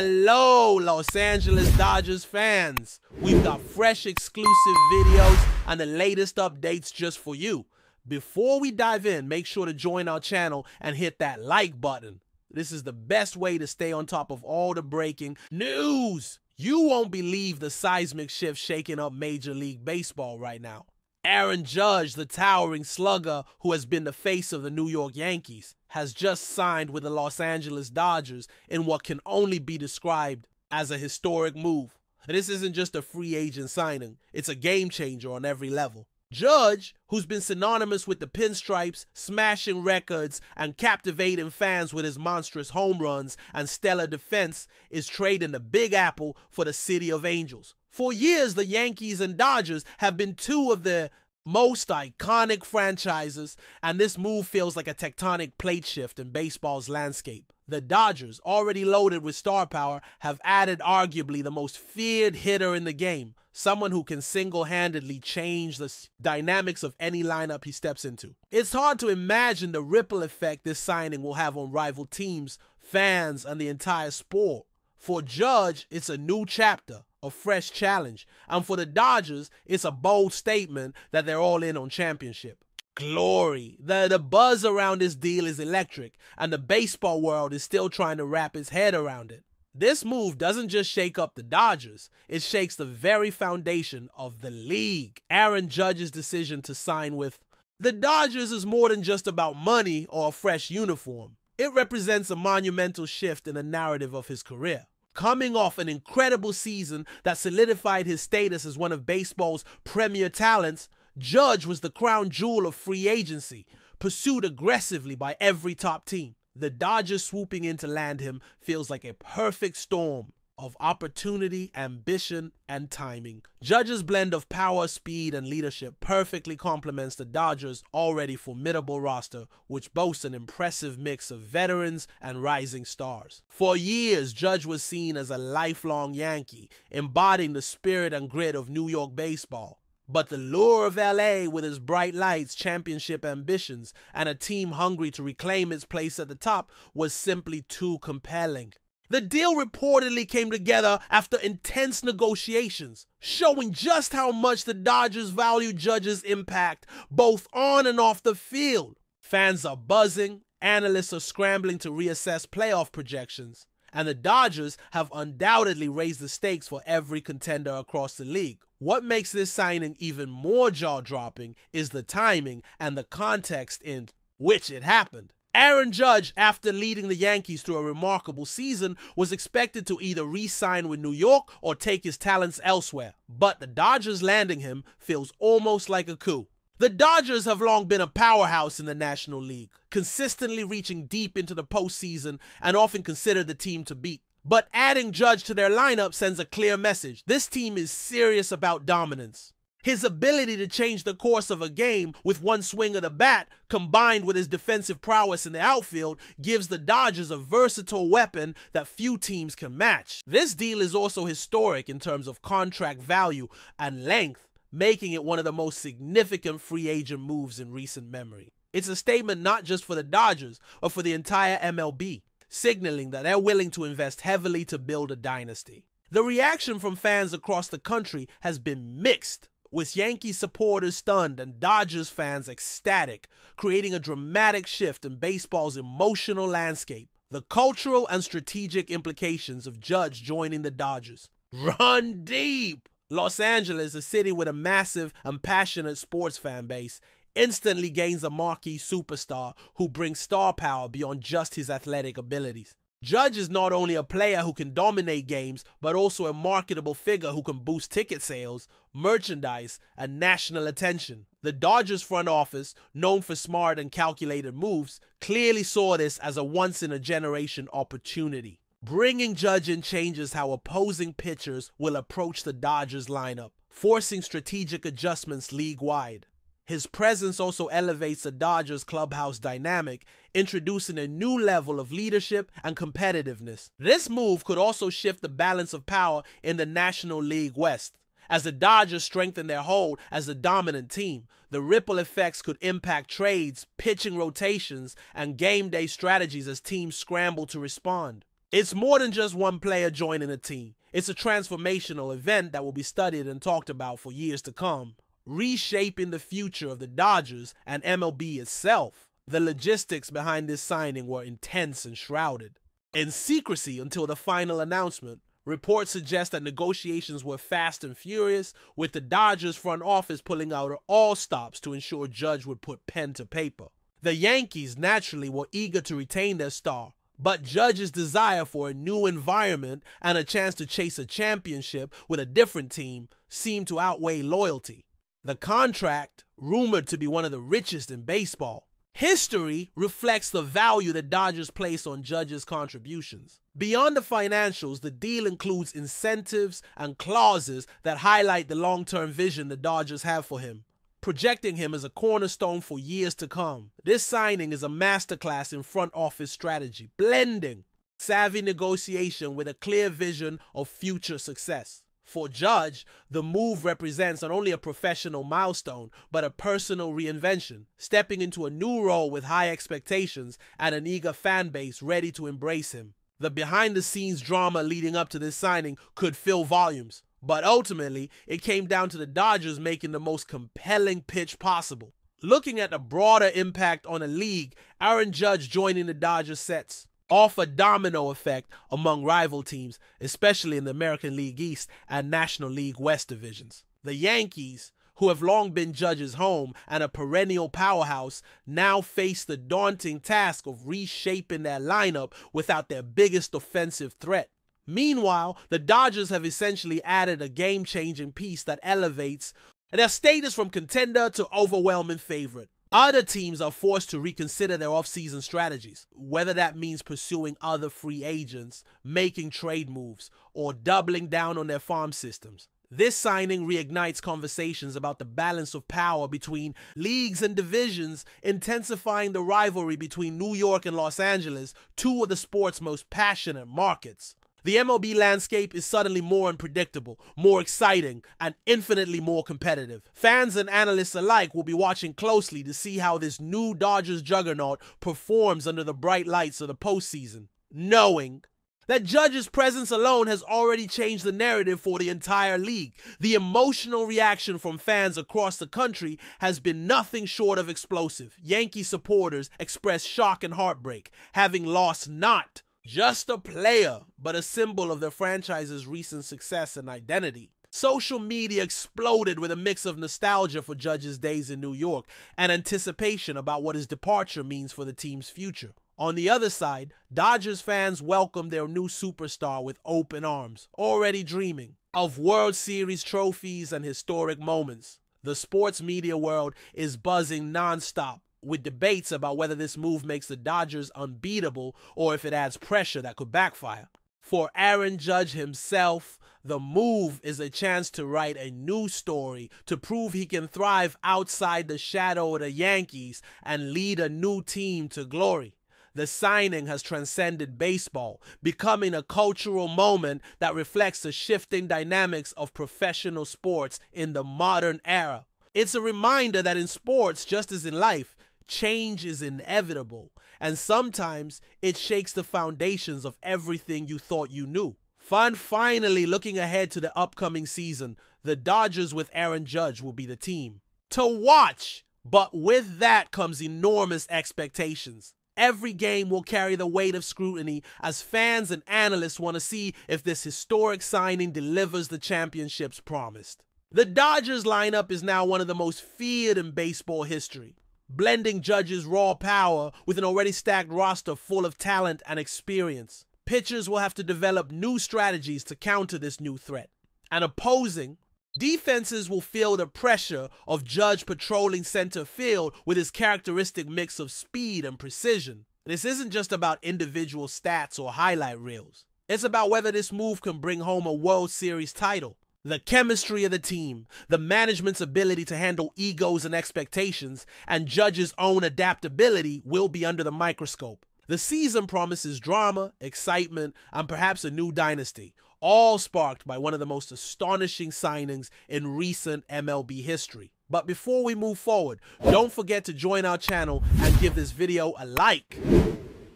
Hello, Los Angeles Dodgers fans. We've got fresh exclusive videos and the latest updates just for you. Before we dive in, make sure to join our channel and hit that like button. This is the best way to stay on top of all the breaking news. You won't believe the seismic shift shaking up Major League Baseball right now. Aaron Judge, the towering slugger who has been the face of the New York Yankees, has just signed with the Los Angeles Dodgers in what can only be described as a historic move. This isn't just a free agent signing, it's a game changer on every level. Judge, who's been synonymous with the pinstripes, smashing records, and captivating fans with his monstrous home runs and stellar defense, is trading the Big Apple for the City of Angels. For years, the Yankees and Dodgers have been two of the most iconic franchises, and this move feels like a tectonic plate shift in baseball's landscape. The Dodgers, already loaded with star power, have added arguably the most feared hitter in the game, someone who can single-handedly change the dynamics of any lineup he steps into. It's hard to imagine the ripple effect this signing will have on rival teams, fans, and the entire sport. For Judge, it's a new chapter, a fresh challenge, and for the Dodgers, it's a bold statement that they're all in on championship. Glory. The buzz around this deal is electric, and the baseball world is still trying to wrap its head around it. This move doesn't just shake up the Dodgers, it shakes the very foundation of the league. Aaron Judge's decision to sign with the Dodgers is more than just about money or a fresh uniform. It represents a monumental shift in the narrative of his career. Coming off an incredible season that solidified his status as one of baseball's premier talents, Judge was the crown jewel of free agency, pursued aggressively by every top team. The Dodgers swooping in to land him feels like a perfect storm of opportunity, ambition, and timing. Judge's blend of power, speed, and leadership perfectly complements the Dodgers' already formidable roster, which boasts an impressive mix of veterans and rising stars. For years, Judge was seen as a lifelong Yankee, embodying the spirit and grit of New York baseball. But the lure of LA, with its bright lights, championship ambitions, and a team hungry to reclaim its place at the top, was simply too compelling. The deal reportedly came together after intense negotiations, showing just how much the Dodgers value Judge's impact, both on and off the field. Fans are buzzing, analysts are scrambling to reassess playoff projections, and the Dodgers have undoubtedly raised the stakes for every contender across the league. What makes this signing even more jaw-dropping is the timing and the context in which it happened. Aaron Judge, after leading the Yankees through a remarkable season, was expected to either re-sign with New York or take his talents elsewhere. But the Dodgers landing him feels almost like a coup. The Dodgers have long been a powerhouse in the National League, consistently reaching deep into the postseason and often considered the team to beat. But adding Judge to their lineup sends a clear message. This team is serious about dominance. His ability to change the course of a game with one swing of the bat, combined with his defensive prowess in the outfield, gives the Dodgers a versatile weapon that few teams can match. This deal is also historic in terms of contract value and length, making it one of the most significant free agent moves in recent memory. It's a statement not just for the Dodgers, but for the entire MLB, signaling that they're willing to invest heavily to build a dynasty. The reaction from fans across the country has been mixed, with Yankees supporters stunned and Dodgers fans ecstatic, creating a dramatic shift in baseball's emotional landscape. The cultural and strategic implications of Judge joining the Dodgers run deep. Los Angeles, a city with a massive and passionate sports fan base, instantly gains a marquee superstar who brings star power beyond just his athletic abilities. Judge is not only a player who can dominate games, but also a marketable figure who can boost ticket sales, merchandise, and national attention. The Dodgers front office, known for smart and calculated moves, clearly saw this as a once-in-a-generation opportunity. Bringing Judge in changes how opposing pitchers will approach the Dodgers lineup, forcing strategic adjustments league-wide. His presence also elevates the Dodgers clubhouse dynamic, introducing a new level of leadership and competitiveness. This move could also shift the balance of power in the National League West. As the Dodgers strengthen their hold as the dominant team, the ripple effects could impact trades, pitching rotations, and game day strategies as teams scramble to respond. It's more than just one player joining a team. It's a transformational event that will be studied and talked about for years to come, reshaping the future of the Dodgers and MLB itself. The logistics behind this signing were intense and shrouded in secrecy until the final announcement. Reports suggest that negotiations were fast and furious, with the Dodgers front office pulling out all stops to ensure Judge would put pen to paper. The Yankees naturally were eager to retain their star, but Judge's desire for a new environment and a chance to chase a championship with a different team seemed to outweigh loyalty. The contract, rumored to be one of the richest in baseball, history reflects the value the Dodgers place on Judge's contributions. Beyond the financials, the deal includes incentives and clauses that highlight the long-term vision the Dodgers have for him, projecting him as a cornerstone for years to come. This signing is a masterclass in front office strategy, blending savvy negotiation with a clear vision of future success. For Judge, the move represents not only a professional milestone, but a personal reinvention, stepping into a new role with high expectations and an eager fan base ready to embrace him. The behind-the-scenes drama leading up to this signing could fill volumes, but ultimately, it came down to the Dodgers making the most compelling pitch possible. Looking at the broader impact on the league, Aaron Judge joining the Dodgers sets off a domino effect among rival teams, especially in the American League East and National League West divisions. The Yankees, who have long been Judge's home and a perennial powerhouse, now face the daunting task of reshaping their lineup without their biggest offensive threat. Meanwhile, the Dodgers have essentially added a game-changing piece that elevates their status from contender to overwhelming favorite. Other teams are forced to reconsider their offseason strategies, whether that means pursuing other free agents, making trade moves, or doubling down on their farm systems. This signing reignites conversations about the balance of power between leagues and divisions, intensifying the rivalry between New York and Los Angeles, two of the sport's most passionate markets. The MLB landscape is suddenly more unpredictable, more exciting, and infinitely more competitive. Fans and analysts alike will be watching closely to see how this new Dodgers juggernaut performs under the bright lights of the postseason, knowing that Judge's presence alone has already changed the narrative for the entire league. The emotional reaction from fans across the country has been nothing short of explosive. Yankee supporters express shock and heartbreak, having lost not just a player, but a symbol of the franchise's recent success and identity. Social media exploded with a mix of nostalgia for Judge's days in New York and anticipation about what his departure means for the team's future. On the other side, Dodgers fans welcomed their new superstar with open arms, already dreaming of World Series trophies and historic moments. The sports media world is buzzing nonstop, with debates about whether this move makes the Dodgers unbeatable or if it adds pressure that could backfire. For Aaron Judge himself, the move is a chance to write a new story, to prove he can thrive outside the shadow of the Yankees and lead a new team to glory. The signing has transcended baseball, becoming a cultural moment that reflects the shifting dynamics of professional sports in the modern era. It's a reminder that in sports, just as in life, change is inevitable, and sometimes it shakes the foundations of everything you thought you knew. Finally, looking ahead to the upcoming season, the Dodgers with Aaron Judge will be the team to watch, but with that comes enormous expectations. Every game will carry the weight of scrutiny as fans and analysts want to see if this historic signing delivers the championships promised. The Dodgers lineup is now one of the most feared in baseball history, blending Judge's raw power with an already stacked roster full of talent and experience. Pitchers will have to develop new strategies to counter this new threat, and opposing defenses will feel the pressure of Judge patrolling center field with his characteristic mix of speed and precision. This isn't just about individual stats or highlight reels. It's about whether this move can bring home a World Series title. The chemistry of the team, the management's ability to handle egos and expectations, and Judge's own adaptability will be under the microscope. The season promises drama, excitement, and perhaps a new dynasty, all sparked by one of the most astonishing signings in recent MLB history. But before we move forward, don't forget to join our channel and give this video a like.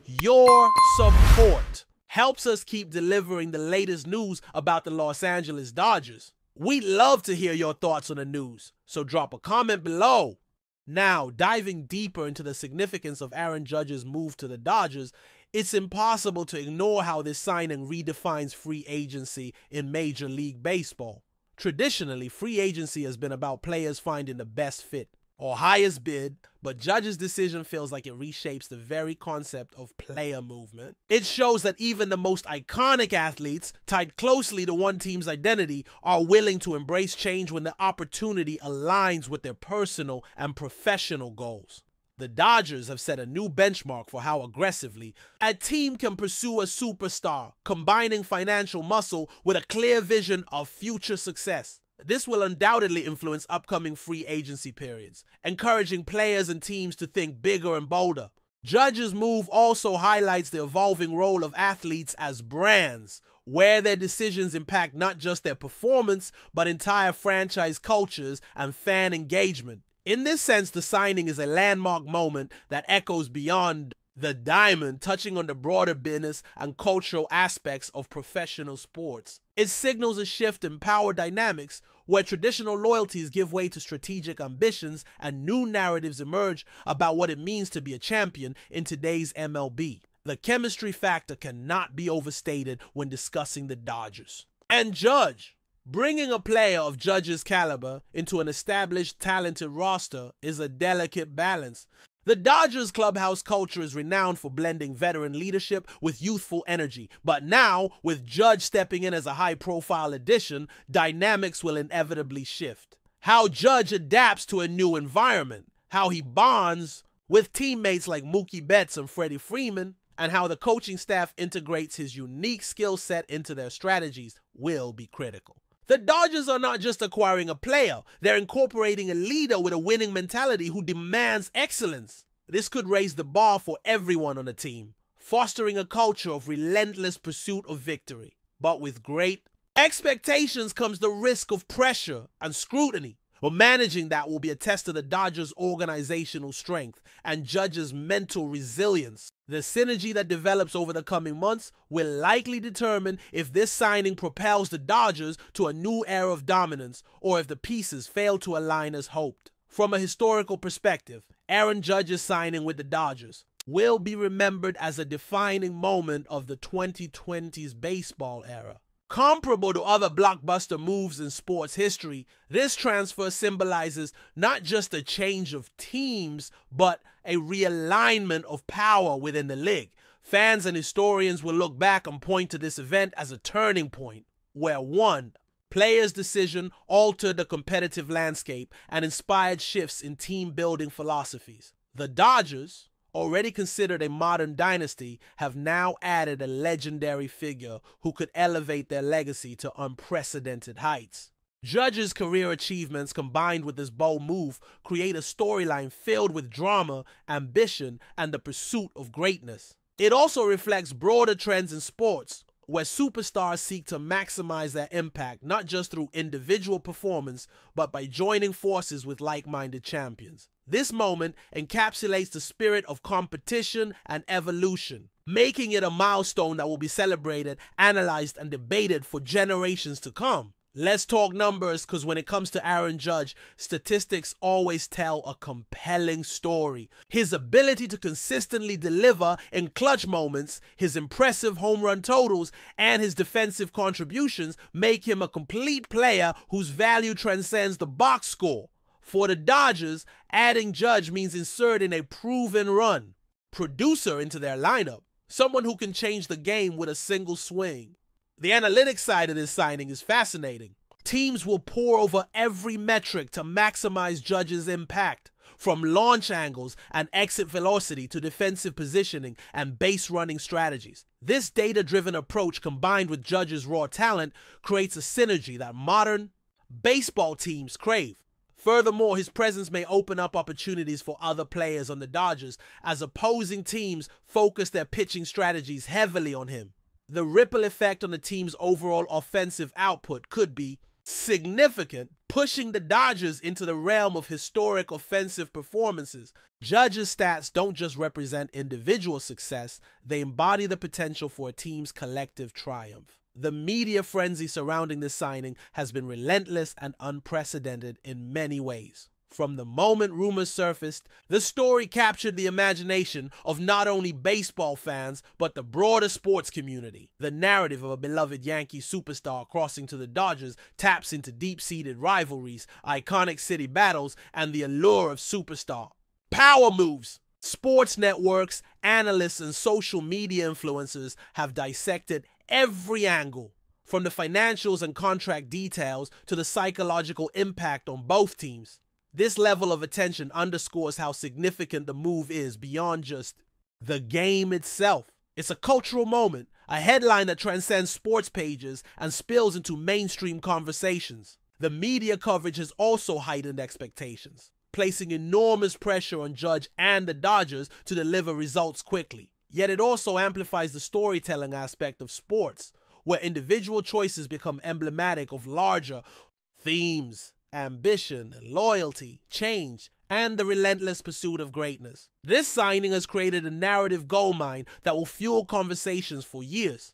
Your support helps us keep delivering the latest news about the Los Angeles Dodgers. We'd love to hear your thoughts on the news, so drop a comment below. Now, diving deeper into the significance of Aaron Judge's move to the Dodgers, it's impossible to ignore how this signing redefines free agency in Major League Baseball. Traditionally, free agency has been about players finding the best fit or highest bid, but Judge's decision feels like it reshapes the very concept of player movement. It shows that even the most iconic athletes, tied closely to one team's identity, are willing to embrace change when the opportunity aligns with their personal and professional goals. The Dodgers have set a new benchmark for how aggressively a team can pursue a superstar, combining financial muscle with a clear vision of future success. This will undoubtedly influence upcoming free agency periods, encouraging players and teams to think bigger and bolder. Judge's move also highlights the evolving role of athletes as brands, where their decisions impact not just their performance, but entire franchise cultures and fan engagement. In this sense, the signing is a landmark moment that echoes beyond the diamond, touching on the broader business and cultural aspects of professional sports. It signals a shift in power dynamics where traditional loyalties give way to strategic ambitions and new narratives emerge about what it means to be a champion in today's MLB. The chemistry factor cannot be overstated when discussing the Dodgers. And Judge. Bringing a player of Judge's caliber into an established, talented roster is a delicate balance. The Dodgers clubhouse culture is renowned for blending veteran leadership with youthful energy, but now, with Judge stepping in as a high-profile addition, dynamics will inevitably shift. How Judge adapts to a new environment, how he bonds with teammates like Mookie Betts and Freddie Freeman, and how the coaching staff integrates his unique skill set into their strategies will be critical. The Dodgers are not just acquiring a player, they're incorporating a leader with a winning mentality who demands excellence. This could raise the bar for everyone on the team, fostering a culture of relentless pursuit of victory. But with great expectations comes the risk of pressure and scrutiny. But managing that will be a test of the Dodgers' organizational strength and Judge's mental resilience. The synergy that develops over the coming months will likely determine if this signing propels the Dodgers to a new era of dominance or if the pieces fail to align as hoped. From a historical perspective, Aaron Judge's signing with the Dodgers will be remembered as a defining moment of the 2020s baseball era. Comparable to other blockbuster moves in sports history, this transfer symbolizes not just a change of teams, but a realignment of power within the league. Fans and historians will look back and point to this event as a turning point, where one player's decision altered the competitive landscape and inspired shifts in team-building philosophies. The Dodgers, already considered a modern dynasty, have now added a legendary figure who could elevate their legacy to unprecedented heights. Judge's career achievements combined with this bold move create a storyline filled with drama, ambition, and the pursuit of greatness. It also reflects broader trends in sports, where superstars seek to maximize their impact not just through individual performance, but by joining forces with like-minded champions. This moment encapsulates the spirit of competition and evolution, making it a milestone that will be celebrated, analyzed, and debated for generations to come. Let's talk numbers, because when it comes to Aaron Judge, statistics always tell a compelling story. His ability to consistently deliver in clutch moments, his impressive home run totals, and his defensive contributions make him a complete player whose value transcends the box score. For the Dodgers, adding Judge means inserting a proven run producer into their lineup, someone who can change the game with a single swing. The analytics side of this signing is fascinating. Teams will pore over every metric to maximize Judge's impact, from launch angles and exit velocity to defensive positioning and base running strategies. This data-driven approach combined with Judge's raw talent creates a synergy that modern baseball teams crave. Furthermore, his presence may open up opportunities for other players on the Dodgers as opposing teams focus their pitching strategies heavily on him. The ripple effect on the team's overall offensive output could be significant, pushing the Dodgers into the realm of historic offensive performances. Judge's stats don't just represent individual success, they embody the potential for a team's collective triumph. The media frenzy surrounding this signing has been relentless and unprecedented in many ways. From the moment rumors surfaced, the story captured the imagination of not only baseball fans, but the broader sports community. The narrative of a beloved Yankee superstar crossing to the Dodgers taps into deep-seated rivalries, iconic city battles, and the allure of superstar power moves. Sports networks, analysts, and social media influencers have dissected every angle, from the financials and contract details to the psychological impact on both teams. This level of attention underscores how significant the move is beyond just the game itself. It's a cultural moment, a headline that transcends sports pages and spills into mainstream conversations. The media coverage has also heightened expectations, placing enormous pressure on Judge and the Dodgers to deliver results quickly. Yet it also amplifies the storytelling aspect of sports, where individual choices become emblematic of larger themes: ambition, loyalty, change, and the relentless pursuit of greatness. This signing has created a narrative goldmine that will fuel conversations for years.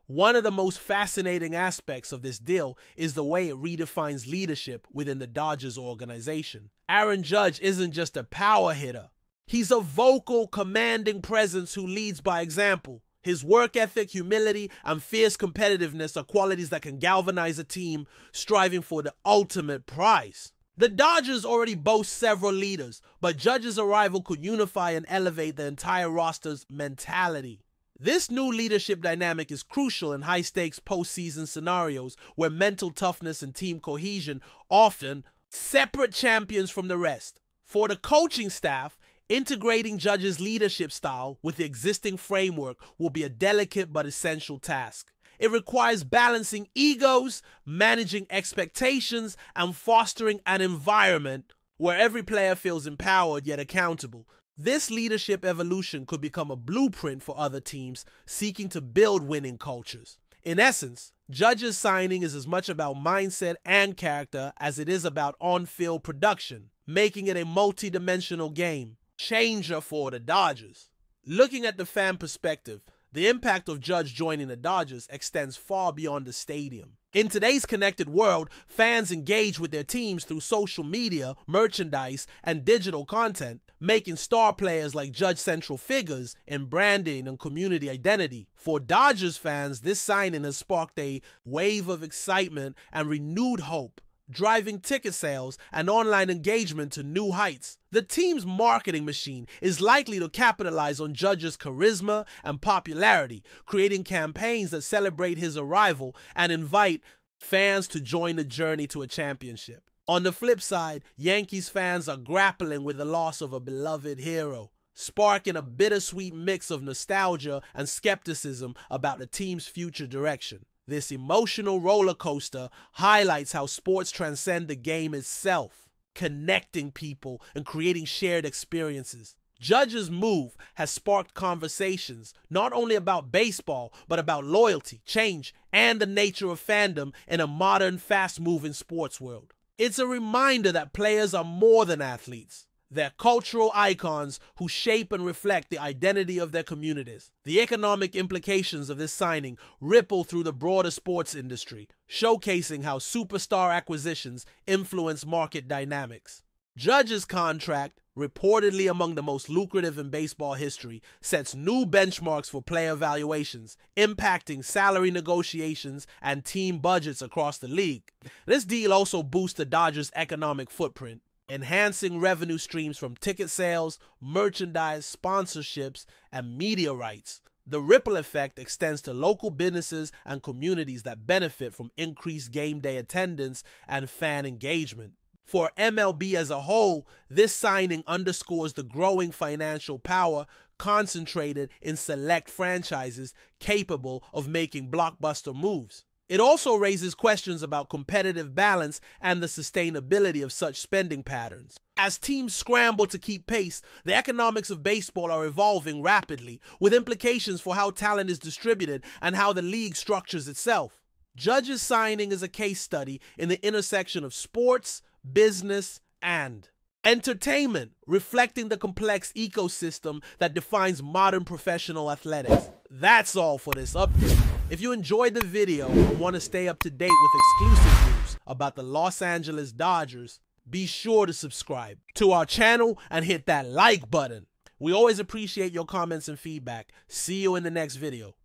One of the most fascinating aspects of this deal is the way it redefines leadership within the Dodgers organization. Aaron Judge isn't just a power hitter. He's a vocal, commanding presence who leads by example. His work ethic, humility, and fierce competitiveness are qualities that can galvanize a team striving for the ultimate prize. The Dodgers already boast several leaders, but Judge's arrival could unify and elevate the entire roster's mentality. This new leadership dynamic is crucial in high-stakes postseason scenarios where mental toughness and team cohesion often separate champions from the rest. For the coaching staff, integrating Judge's leadership style with the existing framework will be a delicate but essential task. It requires balancing egos, managing expectations, and fostering an environment where every player feels empowered yet accountable. This leadership evolution could become a blueprint for other teams seeking to build winning cultures. In essence, Judge's signing is as much about mindset and character as it is about on-field production, making it a multi-dimensional game changer for the Dodgers. Looking at the fan perspective, the impact of Judge joining the Dodgers extends far beyond the stadium. In today's connected world, fans engage with their teams through social media, merchandise, and digital content, making star players like Judge central figures in branding and community identity. For Dodgers fans, this signing has sparked a wave of excitement and renewed hope, driving ticket sales and online engagement to new heights. The team's marketing machine is likely to capitalize on Judge's charisma and popularity, creating campaigns that celebrate his arrival and invite fans to join the journey to a championship. On the flip side, Yankees fans are grappling with the loss of a beloved hero, sparking a bittersweet mix of nostalgia and skepticism about the team's future direction. This emotional roller coaster highlights how sports transcend the game itself, connecting people and creating shared experiences. Judge's move has sparked conversations not only about baseball, but about loyalty, change, and the nature of fandom in a modern, fast-moving sports world. It's a reminder that players are more than athletes. They're cultural icons who shape and reflect the identity of their communities. The economic implications of this signing ripple through the broader sports industry, showcasing how superstar acquisitions influence market dynamics. Judge's contract, reportedly among the most lucrative in baseball history, sets new benchmarks for player valuations, impacting salary negotiations and team budgets across the league. This deal also boosts the Dodgers' economic footprint, enhancing revenue streams from ticket sales, merchandise, sponsorships, and media rights. The ripple effect extends to local businesses and communities that benefit from increased game day attendance and fan engagement. For MLB as a whole, this signing underscores the growing financial power concentrated in select franchises capable of making blockbuster moves. It also raises questions about competitive balance and the sustainability of such spending patterns. As teams scramble to keep pace, the economics of baseball are evolving rapidly, with implications for how talent is distributed and how the league structures itself. Judge's signing is a case study in the intersection of sports, business, and entertainment, reflecting the complex ecosystem that defines modern professional athletics. That's all for this update. If you enjoyed the video and want to stay up to date with exclusive news about the Los Angeles Dodgers, be sure to subscribe to our channel and hit that like button. We always appreciate your comments and feedback. See you in the next video.